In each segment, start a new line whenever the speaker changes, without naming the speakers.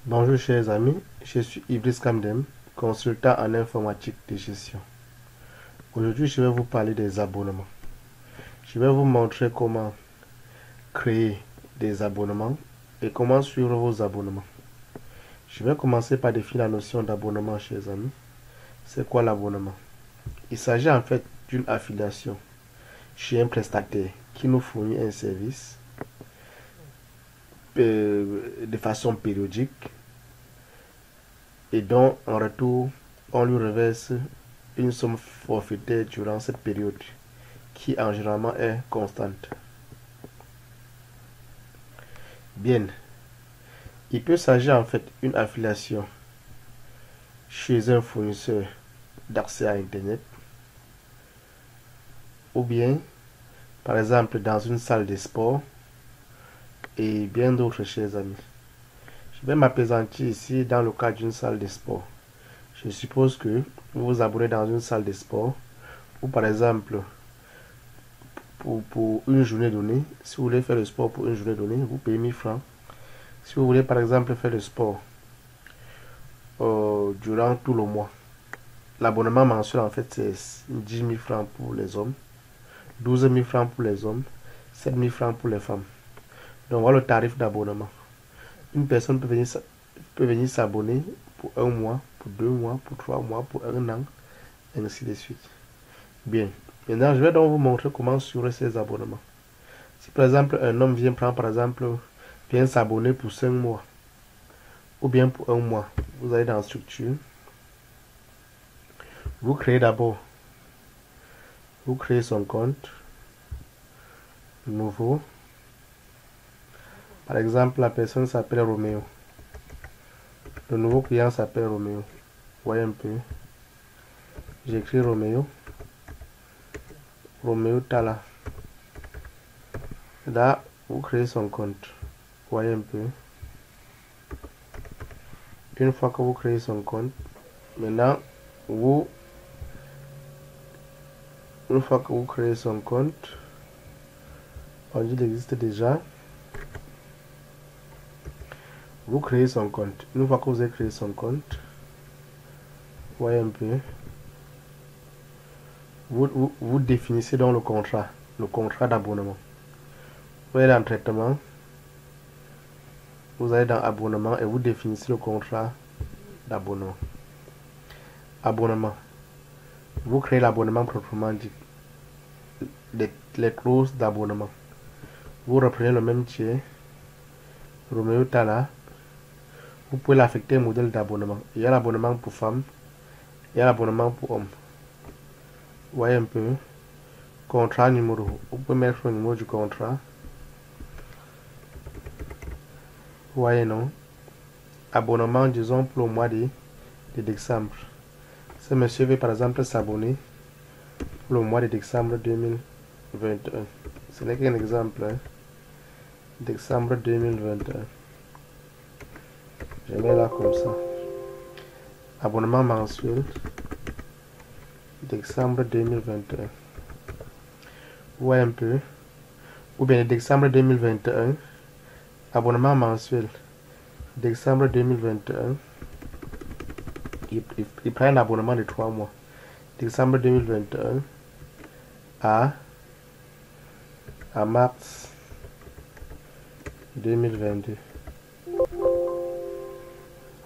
Bonjour chers amis, je suis Idriss Kamdem, consultant en informatique de gestion. Aujourd'hui, je vais vous parler des abonnements. Je vais vous montrer comment créer des abonnements et comment suivre vos abonnements. Je vais commencer par définir la notion d'abonnement, chers amis. C'est quoi l'abonnement? Il s'agit en fait d'une affiliation chez un prestataire qui nous fournit un service de façon périodique et dont en retour on lui reverse une somme forfaitaire durant cette période qui en généralement est constante. Bien, il peut s'agir en fait d'une affiliation chez un fournisseur d'accès à Internet ou bien par exemple dans une salle de sport et bien d'autres, chers amis. Je vais m'appesantir ici dans le cas d'une salle de sport. Je suppose que vous vous abonnez dans une salle de sport ou par exemple pour une journée donnée. Si vous voulez faire le sport pour une journée donnée, vous payez 1000 francs. Si vous voulez par exemple faire le sport durant tout le mois, l'abonnement mensuel en fait c'est 10 000 francs pour les hommes, 12 000 francs pour les hommes, 7 000 francs pour les femmes. Donc voilà le tarif d'abonnement. Une personne peut venir s'abonner pour un mois, pour 2 mois, pour 3 mois, pour un an, et ainsi de suite. Bien, maintenant je vais donc vous montrer comment suivre ces abonnements. Si par exemple un homme vient s'abonner pour 5 mois, ou bien pour un mois, vous allez dans structure, vous créez son compte nouveau. Par exemple, la personne s'appelle Roméo. Le nouveau client s'appelle Roméo. Voyez un peu. J'écris Roméo. Roméo Tala. Là, vous créez son compte. Voyez un peu. Une fois que vous créez son compte, maintenant, une fois que vous créez son compte, on dit qu'il existe déjà. Vous créez son compte. Une fois que vous avez créé son compte, voyez un peu. Vous définissez donc le contrat d'abonnement. Vous allez dans traitement, vous allez dans abonnement et vous définissez le contrat d'abonnement. Abonnement. Vous créez l'abonnement proprement dit. Les clauses d'abonnement. Vous reprenez le même tiers. Roméo Tala. Vous pouvez l'affecter un modèle d'abonnement. Il y a l'abonnement pour femmes. Il y a l'abonnement pour hommes. Voyez un peu. Contrat numéro. Vous pouvez mettre le numéro du contrat. Voyez non. Abonnement, disons, pour le mois de décembre. Ce monsieur veut par exemple s'abonner pour le mois de décembre 2021. Ce n'est qu'un exemple. Hein. Décembre 2021. Je mets là comme ça. Abonnement mensuel. Décembre 2021. Vous voyez un peu. Ou bien décembre 2021. Abonnement mensuel. Décembre 2021. Il prend un abonnement de 3 mois. Décembre 2021 à mars 2022.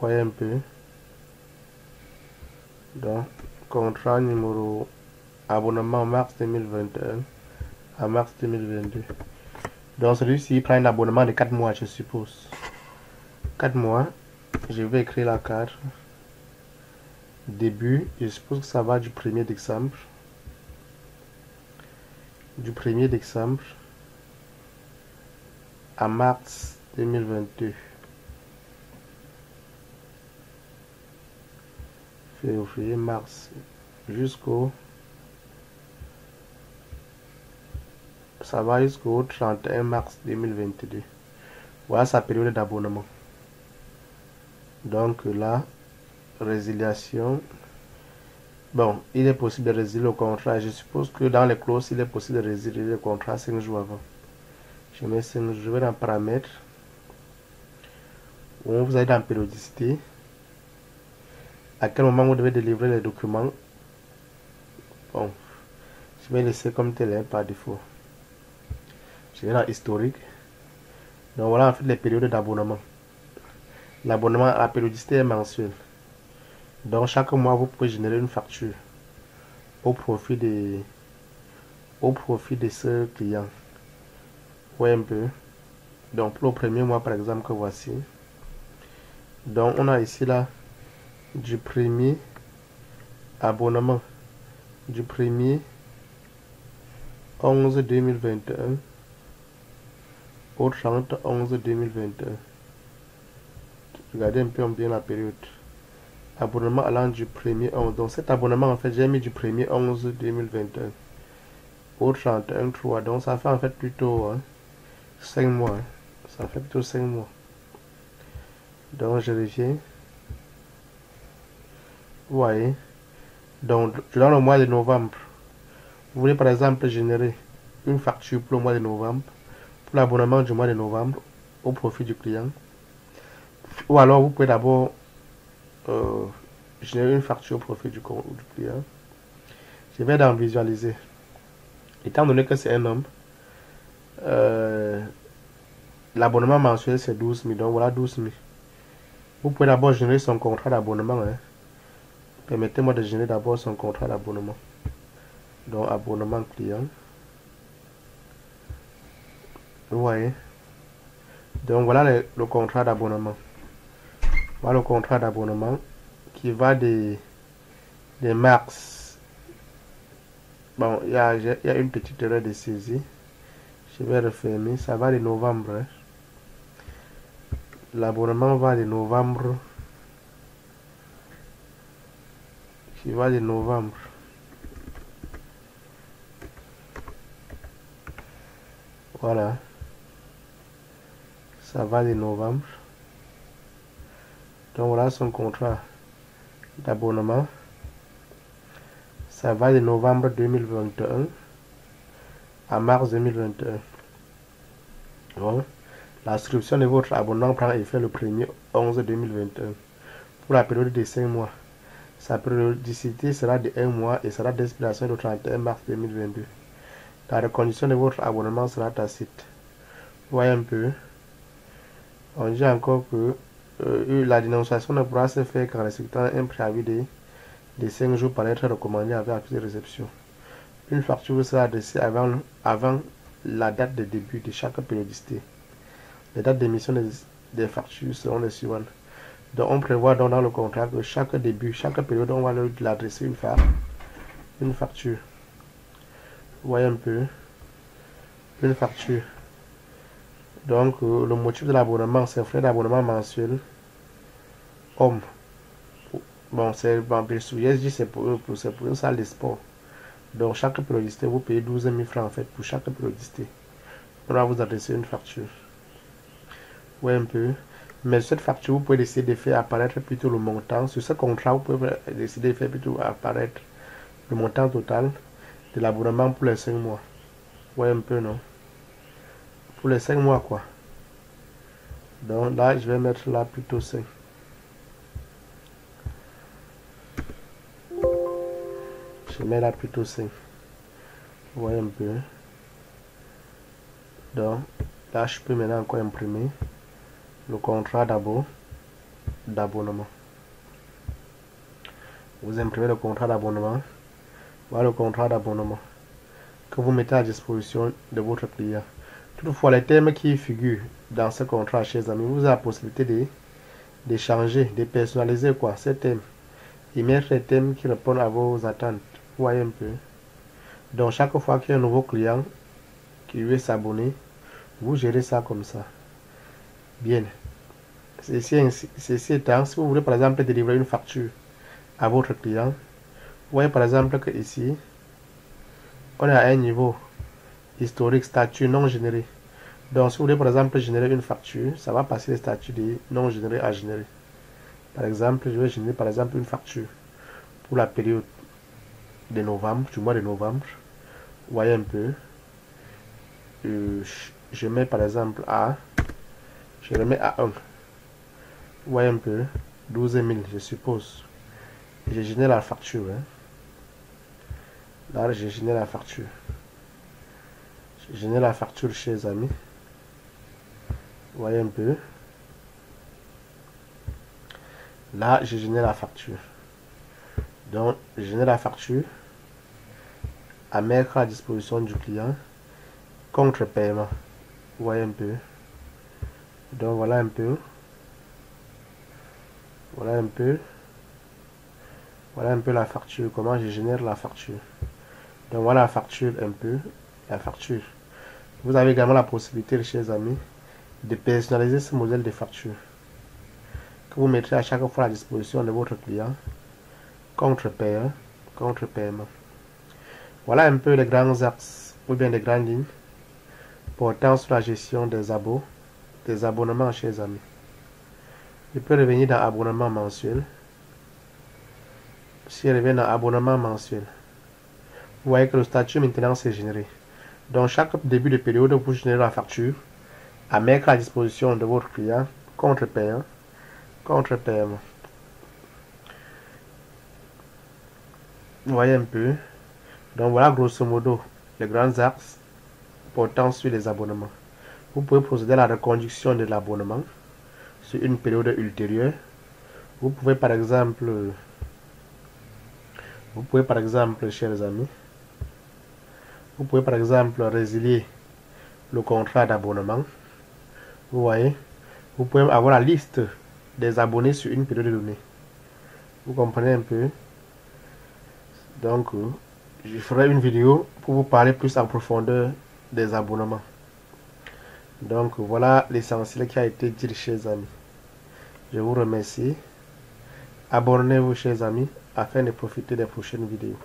Voyez un peu. Donc, contrat numéro abonnement mars 2021 à mars 2022. Donc, celui-ci prend un abonnement de 4 mois, je suppose. 4 mois. Je vais écrire la carte. Début, je suppose que ça va du 1er décembre. Du 1er décembre à mars 2022. Février, mars, jusqu'au... Ça va jusqu'au 31 mars 2022. Voilà sa période d'abonnement. Donc là, résiliation. Bon, il est possible de résilier le contrat. Je suppose que dans les clauses, il est possible de résilier le contrat 5 jours avant. Je mets 5 jours, je vais dans paramètres. Vous allez dans périodicité. À quel moment vous devez délivrer les documents. Bon, je vais laisser comme tel hein, par défaut. Je vais dans historique. Donc voilà en fait les périodes d'abonnement. L'abonnement à la périodicité est mensuelle. Donc chaque mois vous pouvez générer une facture au profit de ce client. Ouais un peu. Donc pour le premier mois par exemple que voici. Donc on a ici là du premier abonnement du 1er 11 2021 au 30 11 2021. Regardez un peu bien la période. Abonnement allant du 1er 11. Donc cet abonnement en fait j'ai mis du 1er 11 2021 au 31 3. Donc ça fait en fait plutôt 5 mois. Ça fait plutôt 5 mois. Donc je reviens. Vous voyez. Donc dans le mois de novembre, vous voulez par exemple générer une facture pour le mois de novembre, pour l'abonnement du mois de novembre au profit du client. Ou alors vous pouvez d'abord générer une facture au profit du client. Je vais dans visualiser. Étant donné que c'est un homme, l'abonnement mensuel c'est 12 000. Donc voilà 12 000. Vous pouvez d'abord générer son contrat d'abonnement. Hein. Permettez-moi de générer d'abord son contrat d'abonnement. Donc abonnement client. Vous voyez. Donc voilà le contrat d'abonnement. Voilà le contrat d'abonnement qui va des mars. Bon, il y a une petite erreur de saisie. Je vais refermer. Ça va de novembre. Hein. L'abonnement va de novembre. Qui va de novembre. Voilà. Ça va de novembre. Donc voilà son contrat d'abonnement. Ça va de novembre 2021 à mars 2021. Donc, l'inscription de votre abonnement prend effet le 1er 11 2021 pour la période de 5 mois. Sa périodicité sera de 1 mois et sera d'expiration le 31 mars 2022. La reconduction de votre abonnement sera tacite. Voyez un peu. On dit encore que la dénonciation ne pourra se faire qu'en respectant un préavis de 5 jours par lettre recommandée avec accusé de réception. Une facture sera adressée avant la date de début de chaque périodicité. Les dates d'émission des factures seront les suivantes. Donc on prévoit donc dans le contrat que chaque début, chaque période, on va l'adresser une facture. Vous voyez un peu. Une facture. Donc le motif de l'abonnement, c'est frais d'abonnement mensuel. Homme. Bon, c'est pour une salle de sport. Donc chaque périodicité, vous payez 12 000 francs en fait pour chaque périodicité. On va vous adresser une facture. Oui, un peu. Mais cette facture, vous pouvez décider de faire apparaître plutôt le montant. Sur ce contrat, vous pouvez décider de faire plutôt apparaître le montant total de l'abonnement pour les 5 mois. Oui, un peu, non? Pour les 5 mois, quoi. Donc là, je vais mettre là plutôt 5. Je mets là plutôt 5. Vous voyez un peu. Donc là, je peux maintenant encore imprimer le contrat d'abonnement. Vous imprimez le contrat d'abonnement. Voilà le contrat d'abonnement que vous mettez à disposition de votre client. Toutefois, les termes qui figurent dans ce contrat, chers amis, vous avez la possibilité de changer, de personnaliser quoi, ces thèmes et mettre les thèmes qui répondent à vos attentes. Vous voyez un peu. Donc chaque fois qu'il y a un nouveau client qui veut s'abonner, vous gérez ça comme ça. Bien. Ceci étant, si vous voulez par exemple délivrer une facture à votre client, vous voyez par exemple que ici, on est à un niveau historique, statut non généré. Donc si vous voulez par exemple générer une facture, ça va passer le statut de non généré à généré. Par exemple, je vais générer par exemple une facture pour la période de novembre, du mois de novembre. Vous voyez un peu. Je mets par exemple je le mets à 1. voyez un peu, 12 000, je suppose. J'ai généré la facture. Hein. Là, j'ai généré la facture. J'ai généré la facture, chers amis. Voyez un peu. Là, j'ai généré la facture. Donc, je génère la facture à mettre à la disposition du client contre paiement. Vous voyez un peu. Donc, voilà un peu. Voilà un peu. Voilà un peu la facture. Comment je génère la facture. Donc, voilà la facture un peu. La facture. Vous avez également la possibilité, chers amis, de personnaliser ce modèle de facture que vous mettrez à chaque fois à la disposition de votre client contre paiement. Voilà un peu les grands axes ou bien les grandes lignes portant sur la gestion des abonnements, chers amis. Je peux revenir dans abonnement mensuel. Si je reviens dans abonnement mensuel, vous voyez que le statut maintenant s'est généré. Donc chaque début de période, vous générez la facture à mettre à la disposition de votre client contre paiement. Vous voyez un peu. Donc voilà grosso modo les grands axes portant sur les abonnements. Vous pouvez procéder à la reconduction de l'abonnement sur une période ultérieure. Vous pouvez par exemple, chers amis, résilier le contrat d'abonnement. Vous voyez, vous pouvez avoir la liste des abonnés sur une période donnée. Vous comprenez un peu? Donc, je ferai une vidéo pour vous parler plus en profondeur des abonnements. Donc, voilà l'essentiel qui a été dit, chers amis. Je vous remercie. Abonnez-vous, chers amis, afin de profiter des prochaines vidéos.